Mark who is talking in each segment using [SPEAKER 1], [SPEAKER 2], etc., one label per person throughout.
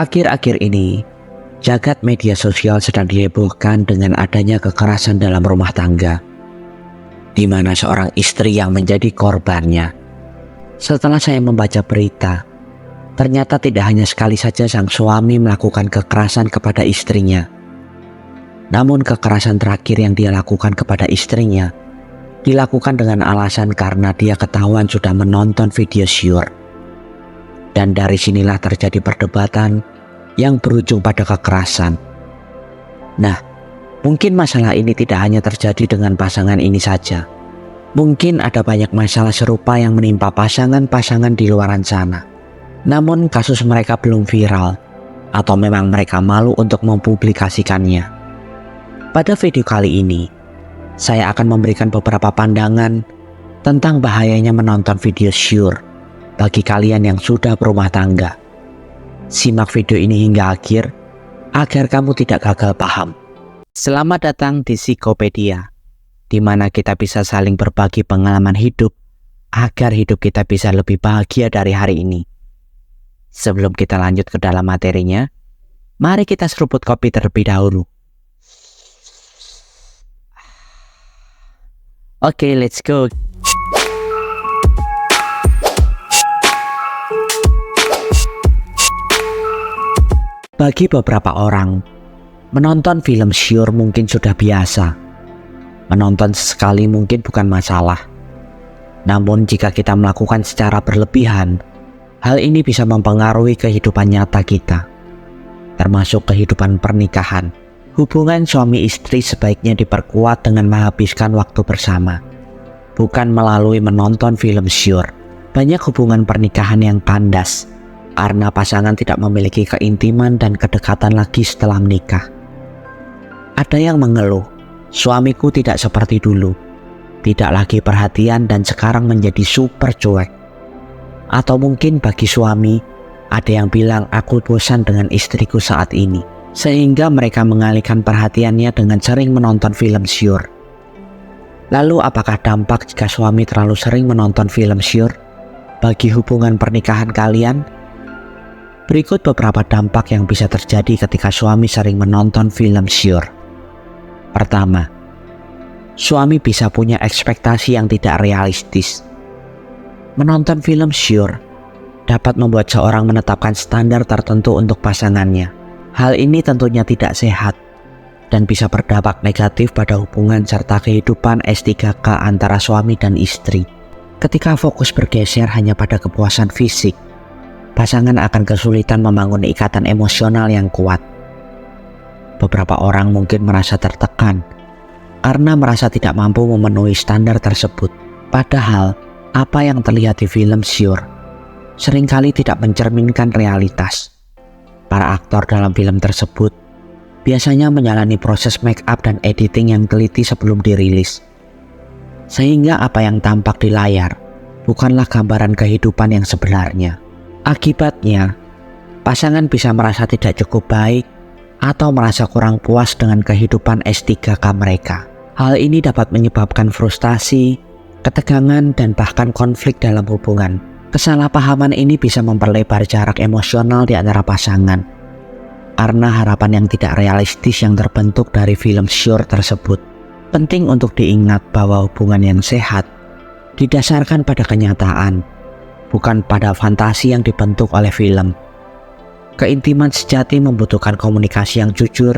[SPEAKER 1] Akhir-akhir ini, jagat media sosial sedang dihebohkan dengan adanya kekerasan dalam rumah tangga, di mana seorang istri yang menjadi korbannya. Setelah saya membaca berita, ternyata tidak hanya sekali saja sang suami melakukan kekerasan kepada istrinya. Namun kekerasan terakhir yang dia lakukan kepada istrinya dilakukan dengan alasan karena dia ketahuan sudah menonton video syur. Dan dari sinilah terjadi perdebatan yang berujung pada kekerasan. Nah, mungkin masalah ini tidak hanya terjadi dengan pasangan ini saja. Mungkin ada banyak masalah serupa yang menimpa pasangan-pasangan di luaran sana. Namun kasus mereka belum viral, atau memang mereka malu untuk mempublikasikannya. Pada video kali ini, saya akan memberikan beberapa pandangan tentang bahayanya menonton video syur bagi kalian yang sudah berumah tangga. Simak video ini hingga akhir agar kamu tidak gagal paham. Selamat datang di Psikopedia, di mana kita bisa saling berbagi pengalaman hidup agar hidup kita bisa lebih bahagia dari hari ini. Sebelum kita lanjut ke dalam materinya, mari kita seruput kopi terlebih dahulu. Oke, let's go. Bagi beberapa orang, menonton film syur mungkin sudah biasa. Menonton sesekali mungkin bukan masalah. Namun jika kita melakukan secara berlebihan, hal ini bisa mempengaruhi kehidupan nyata kita, termasuk kehidupan pernikahan. Hubungan suami istri sebaiknya diperkuat dengan menghabiskan waktu bersama, bukan melalui menonton film syur. Banyak hubungan pernikahan yang kandas karena pasangan tidak memiliki keintiman dan kedekatan lagi setelah menikah. Ada yang mengeluh, suamiku tidak seperti dulu, tidak lagi perhatian dan sekarang menjadi super cuek. Atau mungkin bagi suami, ada yang bilang aku bosan dengan istriku saat ini, sehingga mereka mengalihkan perhatiannya dengan sering menonton film syur. Lalu apakah dampak jika suami terlalu sering menonton film syur bagi hubungan pernikahan kalian? Berikut beberapa dampak yang bisa terjadi ketika suami sering menonton film syur. Pertama, suami bisa punya ekspektasi yang tidak realistis. Menonton film syur dapat membuat seorang menetapkan standar tertentu untuk pasangannya. Hal ini tentunya tidak sehat dan bisa berdampak negatif pada hubungan serta kehidupan S3K antara suami dan istri. Ketika fokus bergeser hanya pada kepuasan fisik, pasangan akan kesulitan membangun ikatan emosional yang kuat. Beberapa orang mungkin merasa tertekan karena merasa tidak mampu memenuhi standar tersebut. Padahal, apa yang terlihat di film syur seringkali tidak mencerminkan realitas. Para aktor dalam film tersebut biasanya menjalani proses make up dan editing yang teliti sebelum dirilis. Sehingga apa yang tampak di layar bukanlah gambaran kehidupan yang sebenarnya. Akibatnya, pasangan bisa merasa tidak cukup baik atau merasa kurang puas dengan kehidupan S3K mereka. Hal ini dapat menyebabkan frustasi, ketegangan, dan bahkan konflik dalam hubungan. Kesalahpahaman ini bisa memperlebar jarak emosional di antara pasangan karena harapan yang tidak realistis yang terbentuk dari film syur tersebut. Penting untuk diingat bahwa hubungan yang sehat didasarkan pada kenyataan, bukan pada fantasi yang dibentuk oleh film. Keintiman sejati membutuhkan komunikasi yang jujur,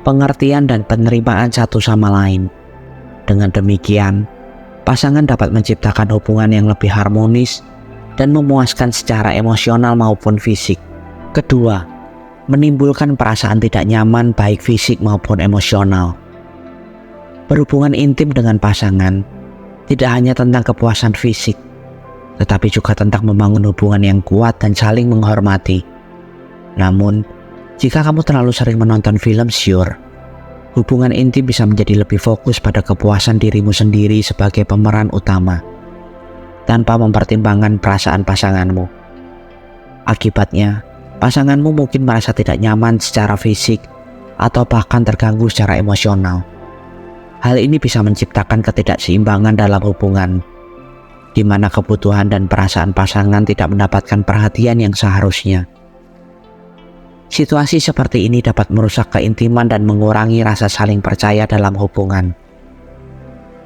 [SPEAKER 1] pengertian, dan penerimaan satu sama lain. Dengan demikian, pasangan dapat menciptakan hubungan yang lebih harmonis dan memuaskan secara emosional maupun fisik. Kedua, menimbulkan perasaan tidak nyaman baik fisik maupun emosional. Berhubungan intim dengan pasangan tidak hanya tentang kepuasan fisik, tetapi juga tentang membangun hubungan yang kuat dan saling menghormati. Namun, jika kamu terlalu sering menonton film syur, hubungan intim bisa menjadi lebih fokus pada kepuasan dirimu sendiri sebagai pemeran utama, tanpa mempertimbangkan perasaan pasanganmu. Akibatnya, pasanganmu mungkin merasa tidak nyaman secara fisik atau bahkan terganggu secara emosional. Hal ini bisa menciptakan ketidakseimbangan dalam hubungan, di mana kebutuhan dan perasaan pasangan tidak mendapatkan perhatian yang seharusnya. Situasi seperti ini dapat merusak keintiman dan mengurangi rasa saling percaya dalam hubungan.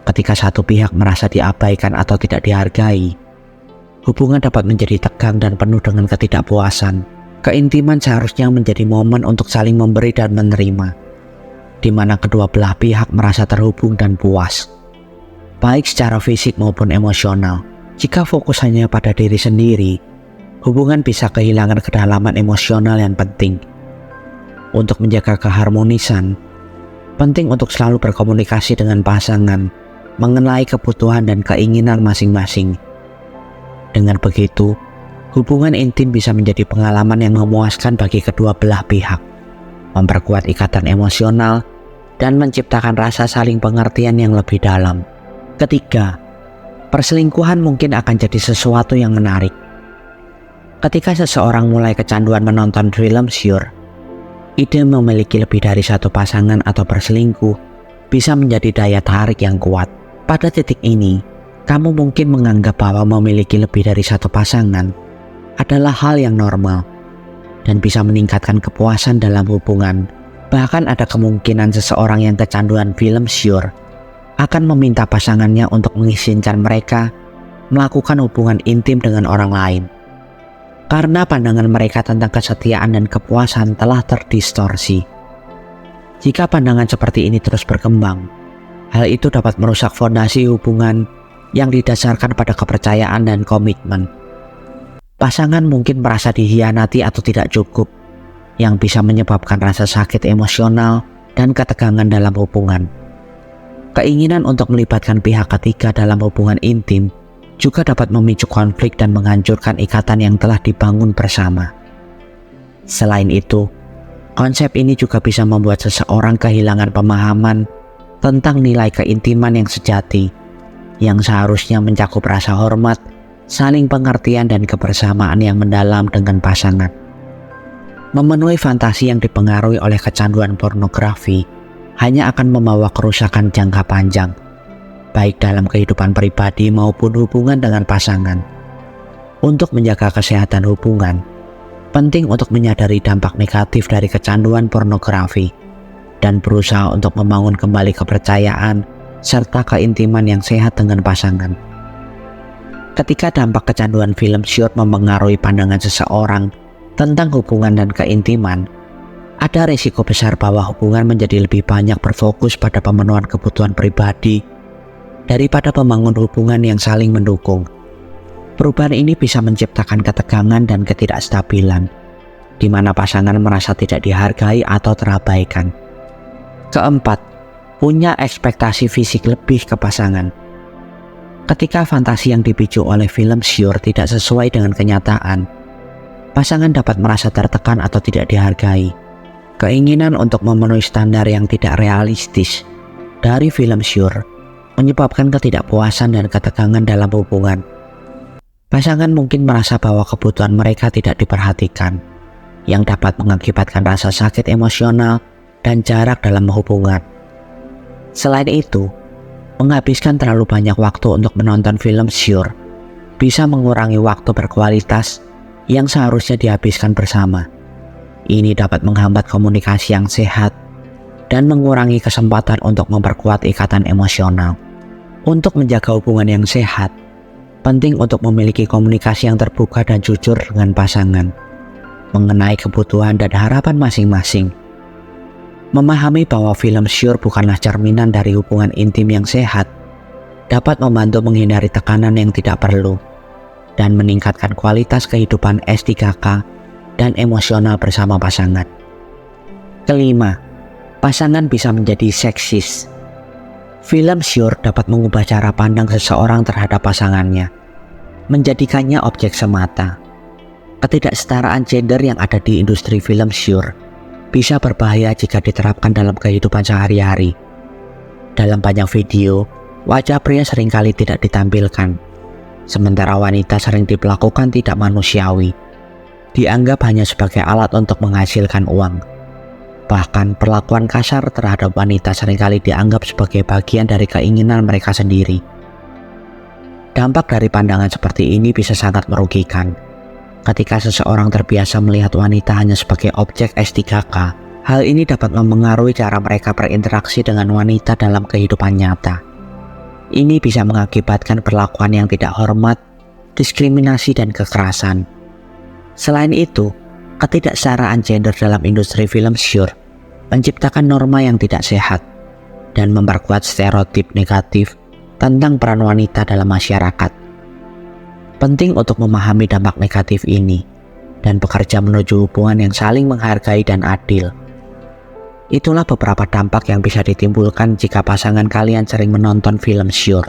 [SPEAKER 1] Ketika satu pihak merasa diabaikan atau tidak dihargai, hubungan dapat menjadi tegang dan penuh dengan ketidakpuasan. Keintiman seharusnya menjadi momen untuk saling memberi dan menerima, di mana kedua belah pihak merasa terhubung dan puas, baik secara fisik maupun emosional. Jika fokus hanya pada diri sendiri, hubungan bisa kehilangan kedalaman emosional yang penting. Untuk menjaga keharmonisan, penting untuk selalu berkomunikasi dengan pasangan, mengenai kebutuhan dan keinginan masing-masing. Dengan begitu, hubungan intim bisa menjadi pengalaman yang memuaskan bagi kedua belah pihak, memperkuat ikatan emosional, dan menciptakan rasa saling pengertian yang lebih dalam. Ketiga, perselingkuhan mungkin akan jadi sesuatu yang menarik. Ketika seseorang mulai kecanduan menonton film syur, ide memiliki lebih dari satu pasangan atau berselingkuh bisa menjadi daya tarik yang kuat. Pada titik ini, kamu mungkin menganggap bahwa memiliki lebih dari satu pasangan adalah hal yang normal dan bisa meningkatkan kepuasan dalam hubungan. Bahkan ada kemungkinan seseorang yang kecanduan film syur akan meminta pasangannya untuk mengizinkan mereka melakukan hubungan intim dengan orang lain, karena pandangan mereka tentang kesetiaan dan kepuasan telah terdistorsi. Jika pandangan seperti ini terus berkembang, hal itu dapat merusak fondasi hubungan yang didasarkan pada kepercayaan dan komitmen. Pasangan mungkin merasa dihianati atau tidak cukup, yang bisa menyebabkan rasa sakit emosional dan ketegangan dalam hubungan. Keinginan untuk melibatkan pihak ketiga dalam hubungan intim juga dapat memicu konflik dan menghancurkan ikatan yang telah dibangun bersama. Selain itu, konsep ini juga bisa membuat seseorang kehilangan pemahaman tentang nilai keintiman yang sejati, yang seharusnya mencakup rasa hormat, saling pengertian, dan kebersamaan yang mendalam dengan pasangan. Memenuhi fantasi yang dipengaruhi oleh kecanduan pornografi hanya akan membawa kerusakan jangka panjang, baik dalam kehidupan pribadi maupun hubungan dengan pasangan. Untuk menjaga kesehatan hubungan, penting untuk menyadari dampak negatif dari kecanduan pornografi dan berusaha untuk membangun kembali kepercayaan serta keintiman yang sehat dengan pasangan. Ketika dampak kecanduan film syur mempengaruhi pandangan seseorang tentang hubungan dan keintiman, ada risiko besar bahwa hubungan menjadi lebih banyak berfokus pada pemenuhan kebutuhan pribadi daripada membangun hubungan yang saling mendukung. Perubahan ini bisa menciptakan ketegangan dan ketidakstabilan, di mana pasangan merasa tidak dihargai atau terabaikan. Keempat, punya ekspektasi fisik lebih ke pasangan. Ketika fantasi yang dipicu oleh film syur tidak sesuai dengan kenyataan, pasangan dapat merasa tertekan atau tidak dihargai. Keinginan untuk memenuhi standar yang tidak realistis dari film syur menyebabkan ketidakpuasan dan ketegangan dalam hubungan. Pasangan mungkin merasa bahwa kebutuhan mereka tidak diperhatikan, yang dapat mengakibatkan rasa sakit emosional dan jarak dalam hubungan. Selain itu, menghabiskan terlalu banyak waktu untuk menonton film syur bisa mengurangi waktu berkualitas yang seharusnya dihabiskan bersama. Ini dapat menghambat komunikasi yang sehat dan mengurangi kesempatan untuk memperkuat ikatan emosional. Untuk menjaga hubungan yang sehat, penting untuk memiliki komunikasi yang terbuka dan jujur dengan pasangan mengenai kebutuhan dan harapan masing-masing. Memahami bahwa film syur bukanlah cerminan dari hubungan intim yang sehat dapat membantu menghindari tekanan yang tidak perlu dan meningkatkan kualitas kehidupan S3K dan emosional bersama pasangan. Kelima, pasangan bisa menjadi seksis. Film syur dapat mengubah cara pandang seseorang terhadap pasangannya, menjadikannya objek semata. Ketidaksetaraan gender yang ada di industri film syur bisa berbahaya jika diterapkan dalam kehidupan sehari-hari. Dalam banyak video, wajah pria seringkali tidak ditampilkan, sementara wanita sering diperlakukan tidak manusiawi, dianggap hanya sebagai alat untuk menghasilkan uang. Bahkan perlakuan kasar terhadap wanita seringkali dianggap sebagai bagian dari keinginan mereka sendiri. Dampak dari pandangan seperti ini bisa sangat merugikan, Ketika seseorang terbiasa melihat wanita hanya sebagai objek S3K, hal ini dapat mempengaruhi cara mereka berinteraksi dengan wanita dalam kehidupan nyata. Ini bisa mengakibatkan perlakuan yang tidak hormat, diskriminasi, dan kekerasan. Selain itu, ketidaksetaraan gender dalam industri film syur menciptakan norma yang tidak sehat dan memperkuat stereotip negatif tentang peran wanita dalam masyarakat. Penting untuk memahami dampak negatif ini dan bekerja menuju hubungan yang saling menghargai dan adil. Itulah beberapa dampak yang bisa ditimbulkan jika pasangan kalian sering menonton film syur.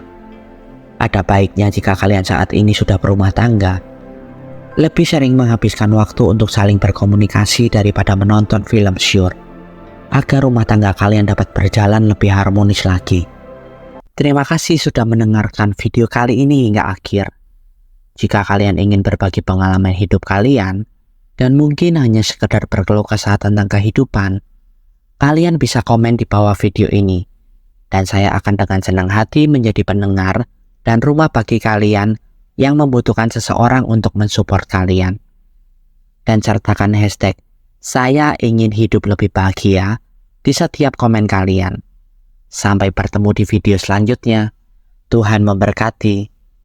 [SPEAKER 1] Ada baiknya jika kalian saat ini sudah berumah tangga, lebih sering menghabiskan waktu untuk saling berkomunikasi daripada menonton film syur, agar rumah tangga kalian dapat berjalan lebih harmonis lagi. Terima kasih sudah mendengarkan video kali ini hingga akhir. Jika kalian ingin berbagi pengalaman hidup kalian, dan mungkin hanya sekedar berkeluh kesah tentang kehidupan, kalian bisa komen di bawah video ini, dan saya akan dengan senang hati menjadi pendengar dan rumah bagi kalian yang membutuhkan seseorang untuk mensupport kalian. Dan sertakan hashtag "Saya ingin hidup lebih bahagia" di setiap komen kalian. Sampai bertemu di video selanjutnya. Tuhan memberkati.